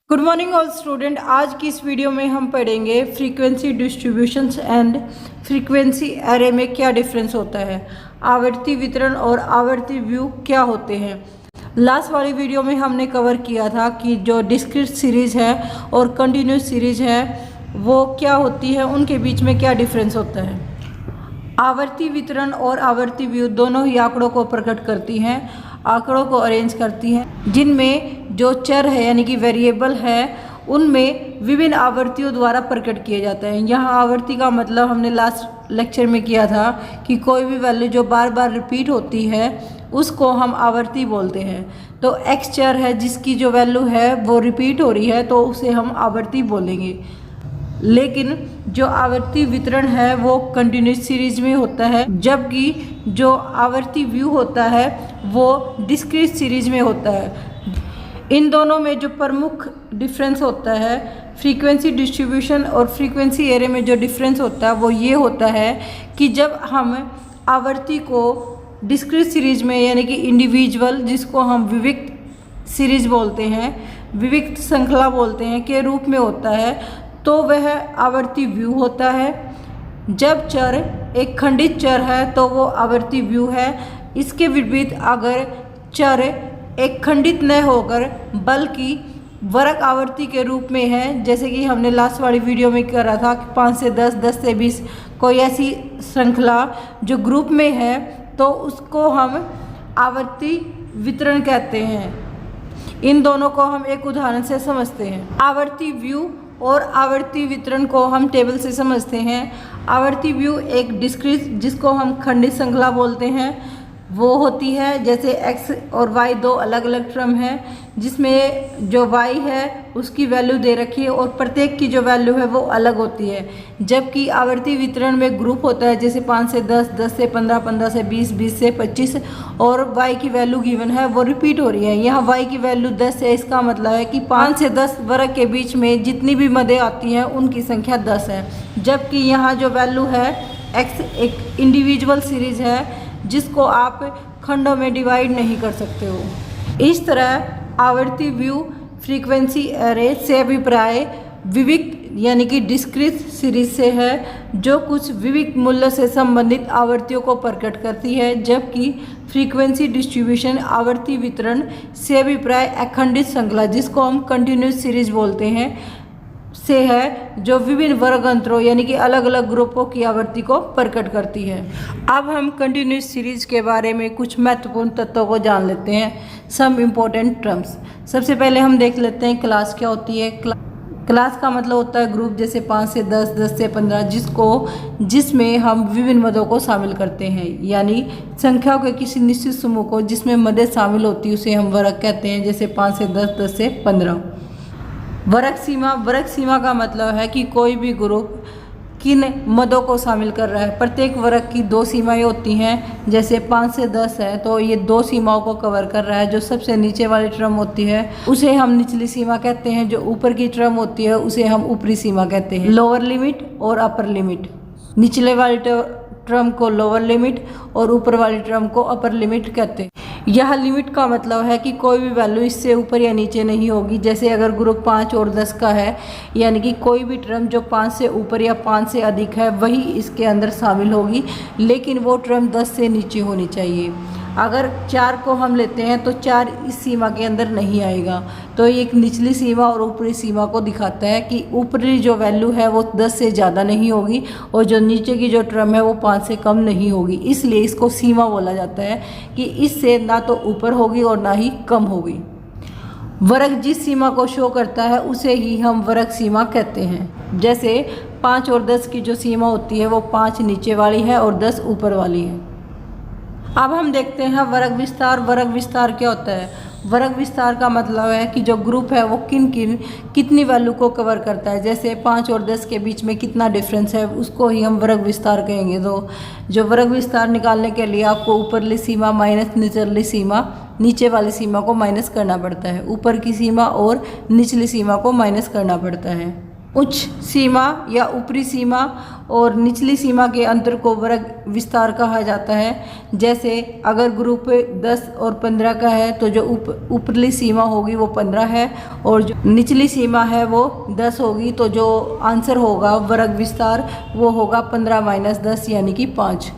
Good morning all student. आज की इस वीडियो में हम पढ़ेंगे frequency distributions and frequency array में क्या डिफरेंस होता है, आवर्ती वितरण और आवर्ती व्यू क्या होते हैं। लास्ट वाली वीडियो में हमने कवर किया था कि जो डिस्क्रीट सीरीज़ है और कंटिन्यूस सीरीज़ है वो क्या होती है, उनके बीच में क्या डिफरेंस होता है। आवर्ती वितरण और आवर्ती व्यू दोनों ही आंकड़ों को प्रकट करती हैं, आंकड़ों को अरेंज करती हैं, जिनमें जो चर है यानी कि वेरिएबल है उनमें विभिन्न आवृत्तियों द्वारा प्रकट किए जाते हैं। यहाँ आवर्ती का मतलब हमने लास्ट लेक्चर में किया था कि कोई भी वैल्यू जो बार बार रिपीट होती है उसको हम आवर्ती बोलते हैं। तो एक्स चर है जिसकी जो वैल्यू है वो रिपीट हो रही है तो उसे हम आवर्ती बोलेंगे। लेकिन जो आवर्ती वितरण है वो कंटिन्यूस सीरीज में होता है, जबकि जो आवर्ती व्यू होता है वो डिस्क्रीट सीरीज में होता है। इन दोनों में जो प्रमुख डिफरेंस होता है, फ्रीक्वेंसी डिस्ट्रीब्यूशन और फ्रीक्वेंसी एरे में जो डिफरेंस होता है वो ये होता है कि जब हम आवर्ती को डिस्क्रीट सीरीज में यानी कि इंडिविजुअल, जिसको हम विविक्त सीरीज बोलते हैं, विविक्त श्रृंखला बोलते हैं, के रूप में होता है तो वह आवर्ती व्यू होता है। जब चर एक खंडित चर है तो वो आवर्ती व्यू है। इसके विपरीत अगर चर एक खंडित न होकर बल्कि वर्ग आवर्ती के रूप में है, जैसे कि हमने लास्ट वाली वीडियो में करा था कि 5 से 10, 10 से 20, कोई ऐसी श्रृंखला जो ग्रुप में है तो उसको हम आवर्ती वितरण कहते हैं। इन दोनों को हम एक उदाहरण से समझते हैं। आवर्ती व्यू और आवर्ती वितरण को हम टेबल से समझते हैं। आवर्ती व्यू एक डिस्क्रीट, जिसको हम खंडित श्रृंखला बोलते हैं, वो होती है। जैसे x और y दो अलग अलग टर्म हैं जिसमें जो y है उसकी वैल्यू दे रखी है और प्रत्येक की जो वैल्यू है वो अलग होती है। जबकि आवर्ती वितरण में ग्रुप होता है, जैसे 5 से 10, 10 से 15, 15 से 20, 20 से 25 और y की वैल्यू गिवन है वो रिपीट हो रही है। यहाँ y की वैल्यू 10 है, इसका मतलब है कि 5 से 10 वर्ग के बीच में जितनी भी मदें आती हैं उनकी संख्या 10 है। जबकि यहाँ जो वैल्यू है x एक इंडिविजुअल सीरीज है जिसको आप खंडों में डिवाइड नहीं कर सकते हो। इस तरह आवर्ती व्यू फ्रीक्वेंसी एरे से अभिप्राय विविक्त यानी कि डिस्क्रीट सीरीज से है, जो कुछ विविक्त मूल्य से संबंधित आवर्तियों को प्रकट करती है, जबकि फ्रीक्वेंसी डिस्ट्रीब्यूशन आवर्ती वितरण से अभिप्राय अखंडित श्रृंखला, जिसको हम कंटिन्यूस सीरीज बोलते हैं, से है, जो विभिन्न वर्ग अंतरों यानी कि अलग अलग ग्रुपों की आवृत्ति को प्रकट करती है। अब हम कंटिन्यूस सीरीज के बारे में कुछ महत्वपूर्ण तत्वों को जान लेते हैं, सम इम्पोर्टेंट टर्म्स। सबसे पहले हम देख लेते हैं क्लास क्या होती है। क्लास का मतलब होता है ग्रुप, जैसे 5 से 10, 10 से 15, जिसमें हम विभिन्न मदों को शामिल करते हैं, यानी संख्याओं के किसी निश्चित समूह को जिसमें मदें शामिल होती है उसे हम वर्ग कहते हैं, जैसे 5 से 10, 10 से 15। वर्ग सीमा का मतलब है कि कोई भी ग्रुप किन मदों को शामिल कर रहा है। प्रत्येक वर्ग की 2 सीमाएं होती हैं, जैसे 5 से 10 है तो ये 2 सीमाओं को कवर कर रहा है। जो सबसे नीचे वाली टर्म होती है उसे हम निचली सीमा कहते हैं, जो ऊपर की टर्म होती है उसे हम ऊपरी सीमा कहते हैं। लोअर लिमिट और अपर लिमिट, निचले वाली टर्म को लोअर लिमिट और ऊपर वाली टर्म को अपर लिमिट कहते हैं। यह लिमिट का मतलब है कि कोई भी वैल्यू इससे ऊपर या नीचे नहीं होगी। जैसे अगर ग्रुप 5 और 10 का है, यानी कि कोई भी टर्म जो 5 से ऊपर या 5 से अधिक है वही इसके अंदर शामिल होगी, लेकिन वो टर्म 10 से नीचे होनी चाहिए। अगर 4 को हम लेते हैं तो 4 इस सीमा के अंदर नहीं आएगा। तो एक निचली सीमा और ऊपरी सीमा को दिखाता है कि ऊपरी जो वैल्यू है वो 10 से ज़्यादा नहीं होगी और जो नीचे की जो टर्म है वो 5 से कम नहीं होगी। इसलिए इसको सीमा बोला जाता है कि इससे ना तो ऊपर होगी और ना ही कम होगी। वर्ग जिस सीमा को शो करता है उसे ही हम वर्ग सीमा कहते हैं। जैसे 5 और 10 की जो सीमा होती है वो 5 नीचे वाली है और 10 ऊपर वाली है। अब हम देखते हैं वर्ग विस्तार। वर्ग विस्तार क्या होता है? वर्ग विस्तार का मतलब है कि जो ग्रुप है वो कितनी वैल्यू को कवर करता है। जैसे 5 और 10 के बीच में कितना डिफरेंस है उसको ही हम वर्ग विस्तार कहेंगे। तो जो वर्ग विस्तार निकालने के लिए आपको ऊपरली सीमा माइनस निचली सीमा, नीचे वाली सीमा को माइनस करना पड़ता है, ऊपर की सीमा और निचली सीमा को माइनस करना पड़ता है। उच्च सीमा या ऊपरी सीमा और निचली सीमा के अंतर को वर्ग विस्तार कहा जाता है। जैसे अगर ग्रुप 10 और 15 का है तो जो ऊपरली सीमा होगी वो 15 है और जो निचली सीमा है वो 10 होगी, तो जो आंसर होगा वर्ग विस्तार वो होगा 15 - 10 यानी कि 5।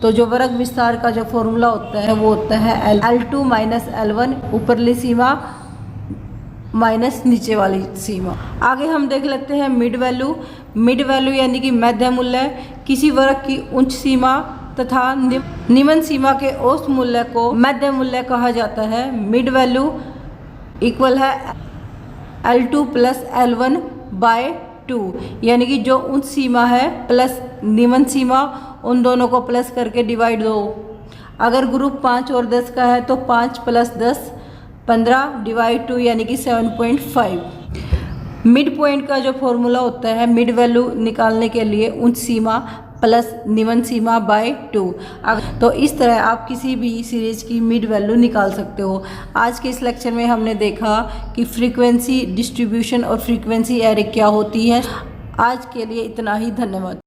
तो जो वर्ग विस्तार का जो फॉर्मूला होता है वो होता है L2 - L1, ऊपरली सीमा माइनस नीचे वाली सीमा। आगे हम देख लेते हैं मिड वैल्यू। मिड वैल्यू यानी कि मध्य मूल्य। किसी वर्ग की उच्च सीमा तथा निम्न सीमा के औसत मूल्य को मध्य मूल्य कहा जाता है। मिड वैल्यू इक्वल है L2 + L1/2, यानी कि जो उच्च सीमा है प्लस निम्न सीमा, उन दोनों को प्लस करके डिवाइड दो। अगर ग्रुप 5 और 10 का है तो 5 + 10 15 / 2 यानी कि 7.5। मिड पॉइंट का जो फॉर्मूला होता है मिड वैल्यू निकालने के लिए उच्च सीमा प्लस निम्न सीमा बाय 2। तो इस तरह आप किसी भी सीरीज की मिड वैल्यू निकाल सकते हो। आज के इस लेक्चर में हमने देखा कि फ्रीक्वेंसी डिस्ट्रीब्यूशन और फ्रीक्वेंसी एरे क्या होती है। आज के लिए इतना ही, धन्यवाद।